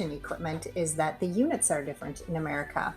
calibration equipment is that the units are different in America.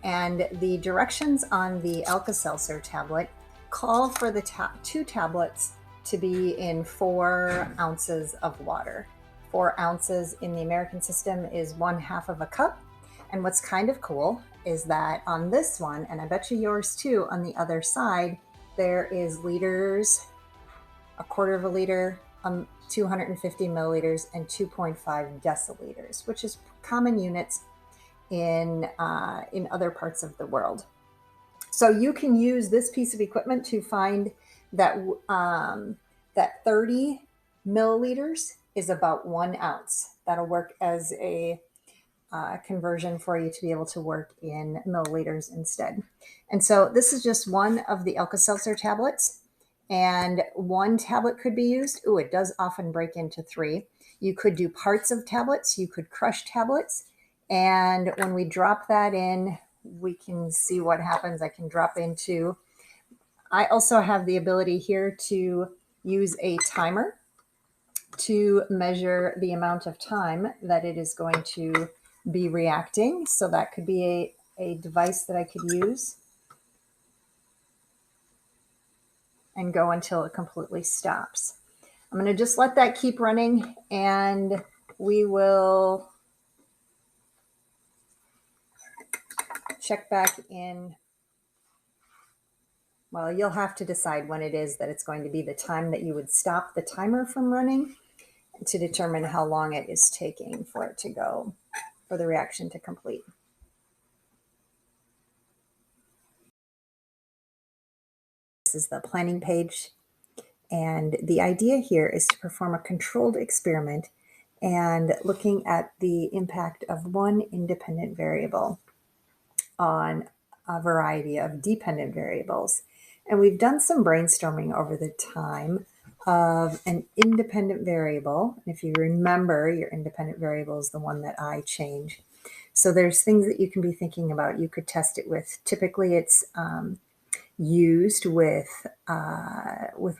And the directions on the Alka-Seltzer tablet call for the two tablets to be in 4 ounces of water. 4 ounces in the American system is 1/2 of a cup. And what's kind of cool is that on this one, and I bet you yours too, on the other side, there is liters, 1/4 of a liter, 250 milliliters, and 2.5 deciliters, which is common units in other parts of the world. So you can use this piece of equipment to find that that 30 milliliters is about 1 ounce. That'll work as a conversion for you to be able to work in milliliters instead. And so this is just one of the Alka-Seltzer tablets, and 1 tablet could be used. Oh, it does often break into 3. You could do parts of tablets. You could crush tablets. And when we drop that in, we can see what happens. I can drop into, I also have the ability here to use a timer to measure the amount of time that it is going to be reacting. So that could be a device that I could use and go until it completely stops. I'm going to just let that keep running, and we will check back in. Well, you'll have to decide when it is that it's going to be the time that you would stop the timer from running to determine how long it is taking for it to go, for the reaction to complete. This is the planning page. And the idea here is to perform a controlled experiment and looking at the impact of one independent variable on a variety of dependent variables. And we've done some brainstorming over the time of an independent variable. If you remember, your independent variable is the one that I change. So there's things that you can be thinking about. You could test it with, typically it's used with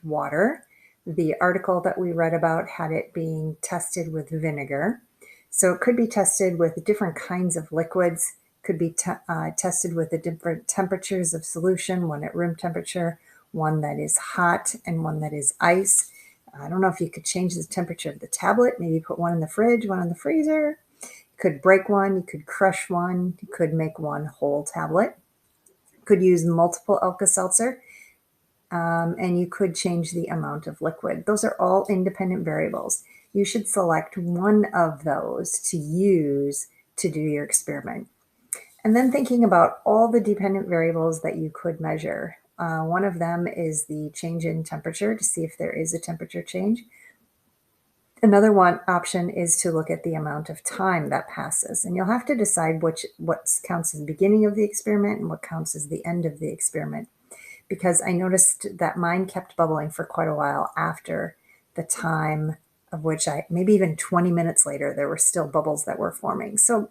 water. The article that we read about had it being tested with vinegar. So it could be tested with different kinds of liquids, could be tested with the different temperatures of solution, one at room temperature, one that is hot, and one that is ice. I don't know if you could change the temperature of the tablet, maybe put one in the fridge, one in the freezer. You could break one, you could crush one, you could make one whole tablet. Could use multiple Alka-Seltzer, and you could change the amount of liquid. Those are all independent variables. You should select one of those to use to do your experiment. And then thinking about all the dependent variables that you could measure. One of them is the change in temperature to see if there is a temperature change. Another one option is to look at the amount of time that passes, and you'll have to decide what counts as the beginning of the experiment and what counts as the end of the experiment, because I noticed that mine kept bubbling for quite a while after the time of which maybe even 20 minutes later, there were still bubbles that were forming. So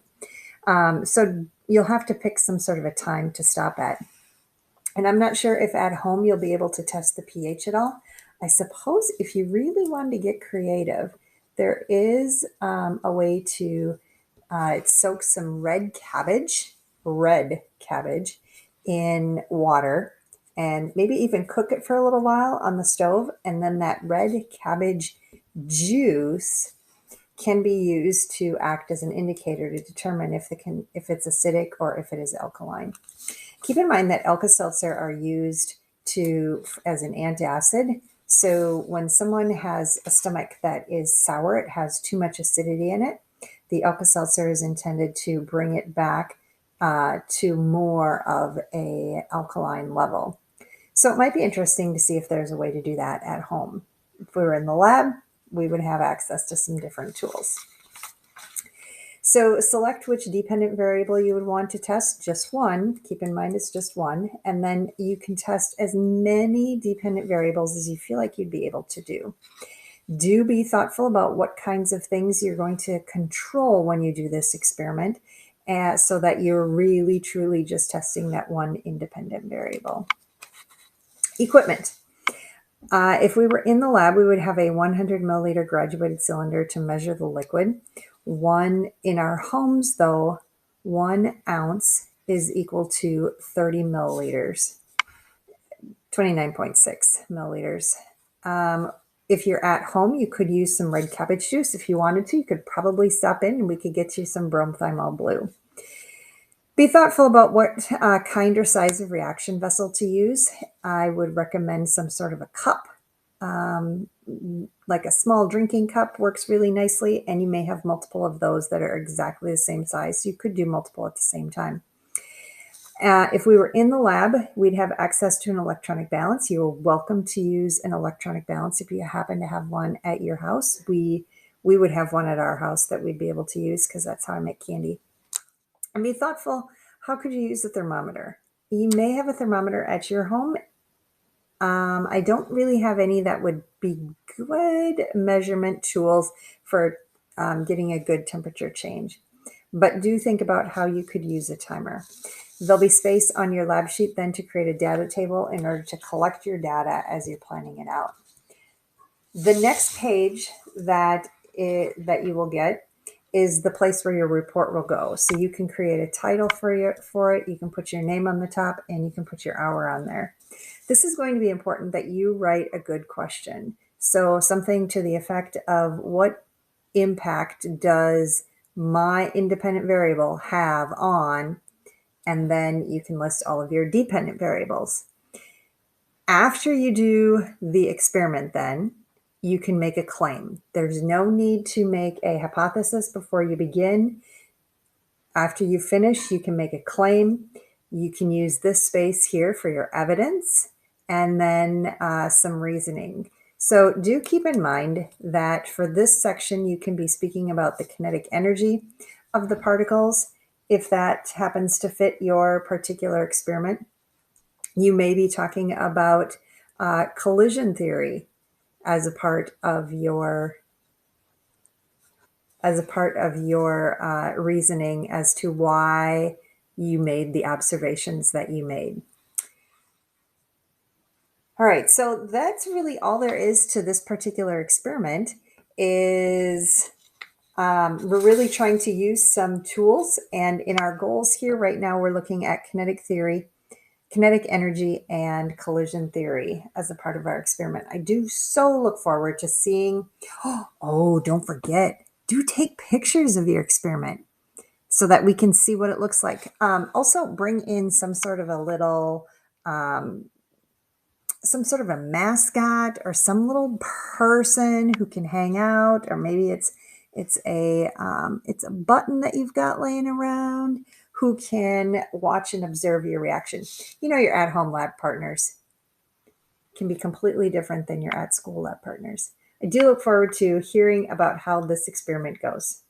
you'll have to pick some sort of a time to stop at. And I'm not sure if at home you'll be able to test the pH at all. I suppose if you really wanted to get creative, there is a way to soak some red cabbage in water and maybe even cook it for a little while on the stove. And then that red cabbage juice can be used to act as an indicator to determine if it's acidic or if it is alkaline. Keep in mind that Alka-Seltzer are used as an antacid. So when someone has a stomach that is sour, it has too much acidity in it, the Alka-Seltzer is intended to bring it back to more of a alkaline level. So it might be interesting to see if there's a way to do that at home. If we were in the lab, we would have access to some different tools. So select which dependent variable you would want to test, just one. Keep in mind it's just one. And then you can test as many dependent variables as you feel like you'd be able to do. Do be thoughtful about what kinds of things you're going to control when you do this experiment, so that you're really, truly just testing that one independent variable. Equipment. If we were in the lab, we would have a 100 milliliter graduated cylinder to measure the liquid. One in our homes, though, 1 ounce is equal to 30 milliliters, 29.6 milliliters. If you're at home, you could use some red cabbage juice. If you wanted to, you could probably stop in and we could get you some bromethymol blue. Be thoughtful about what kind or size of reaction vessel to use. I would recommend some sort of a cup. Like a small drinking cup works really nicely, and you may have multiple of those that are exactly the same size. So you could do multiple at the same time. If we were in the lab, we'd have access to an electronic balance. You're welcome to use an electronic balance if you happen to have one at your house. We would have one at our house that we'd be able to use because that's how I make candy. And be thoughtful, how could you use a thermometer? You may have a thermometer at your home. I don't really have any that would be good measurement tools for getting a good temperature change. But do think about how you could use a timer. There'll be space on your lab sheet then to create a data table in order to collect your data as you're planning it out. The next page that you will get is the place where your report will go. So you can create a title for it. You can put your name on the top and you can put your hour on there. This is going to be important that you write a good question. So something to the effect of, what impact does my independent variable have on, and then you can list all of your dependent variables. After you do the experiment, then you can make a claim. There's no need to make a hypothesis before you begin. After you finish, you can make a claim. You can use this space here for your evidence and then some reasoning. So do keep in mind that for this section, you can be speaking about the kinetic energy of the particles. If that happens to fit your particular experiment, you may be talking about collision theory as a part of your reasoning as to why you made the observations that you made. All right, so that's really all there is to this particular experiment. Is we're really trying to use some tools, and in our goals here right now, we're looking at kinetic theory, kinetic energy, and collision theory as a part of our experiment. I do so look forward to seeing, oh, don't forget, do take pictures of your experiment so that we can see what it looks like. Also bring in some sort of a little, some sort of a mascot or some little person who can hang out, or maybe it's a button that you've got laying around who can watch and observe your reaction. You know, your at-home lab partners can be completely different than your at-school lab partners. I do look forward to hearing about how this experiment goes.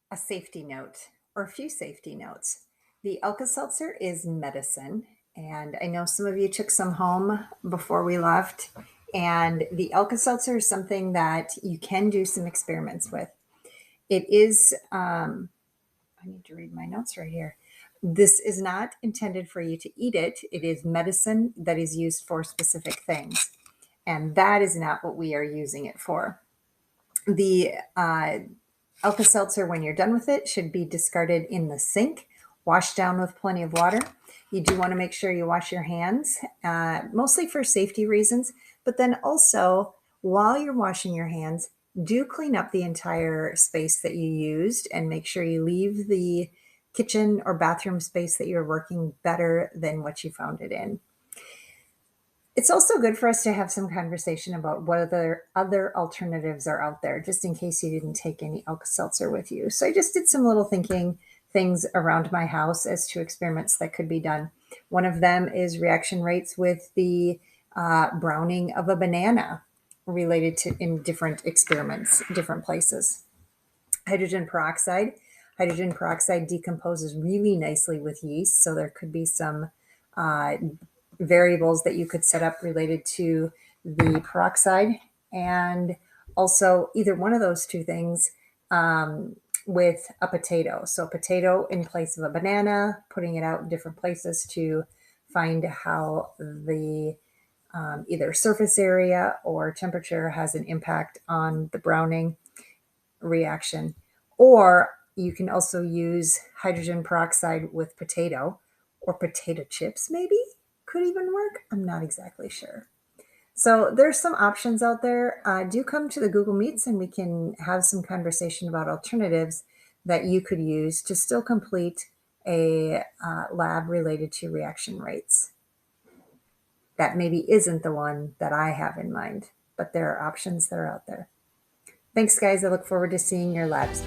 A safety note, or a few safety notes. The Alka-Seltzer is medicine, and I know some of you took some home before we left. And the Alka-Seltzer is something that you can do some experiments with. It is, I need to read my notes right here. This is not intended for you to eat it. It is medicine that is used for specific things. And that is not what we are using it for. The Alka-Seltzer, when you're done with it, should be discarded in the sink, washed down with plenty of water. You do want to make sure you wash your hands, mostly for safety reasons, but then also while you're washing your hands, do clean up the entire space that you used and make sure you leave the kitchen or bathroom space that you're working better than what you found it in. It's also good for us to have some conversation about what other alternatives are out there, just in case you didn't take any Alka-Seltzer with you. So I just did some little thinking things around my house as to experiments that could be done. One of them is reaction rates with the browning of a banana related to in different experiments, different places. Hydrogen peroxide. Hydrogen peroxide decomposes really nicely with yeast, so there could be some variables that you could set up related to the peroxide, and also either one of those two things with a potato. So a potato in place of a banana, putting it out in different places to find how the either surface area or temperature has an impact on the browning reaction. Or you can also use hydrogen peroxide with potato or potato chips, maybe could even work. I'm not exactly sure. So there's some options out there. Do come to the Google Meets and we can have some conversation about alternatives that you could use to still complete a lab related to reaction rates. That maybe isn't the one that I have in mind, but there are options that are out there. Thanks, guys. I look forward to seeing your labs.